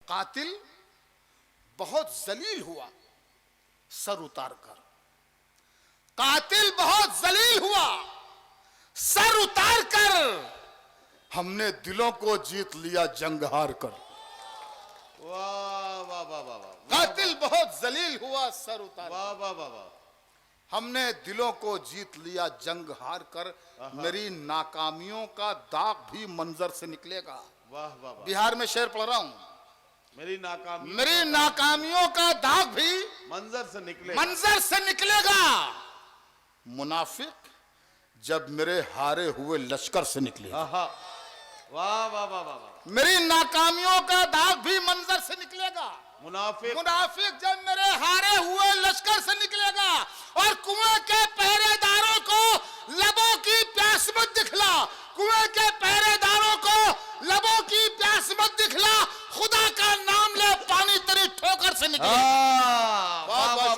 कातिल बहुत जलील हुआ सर उतार कर, कातिल बहुत जलील हुआ सर उतार कर, हमने दिलों को जीत लिया जंग हार कर। वाह वाह वाह वाह वाह, कातिल बहुत जलील हुआ सर उतार, वाह वाह वाह वाह, हमने दिलों को जीत लिया जंग हार कर, मेरी नाकामियों का दाग भी मंजर से निकलेगा। वाह वाह वाह, बिहार में शेर पढ़ रहा हूं, मेरी नाकामियों का दाग भी मंजर से निकलेगा। मुनाफिक जब मेरे हारे हुए लश्कर से निकलेगा। वाह वाह वाह वाह, मेरी नाकामियों का दाग भी मंजर से निकलेगा। मुनाफिक जब मेरे हारे हुए लश्कर से निकलेगा, और कुएं के पहरेदारों को लबों की प्यास मत दिखला, कुएं के पहरेदारों को लबों की प्यास मत दिखला, खुदा का नाम ले पानी तेरी ठोकर से निकलेगा।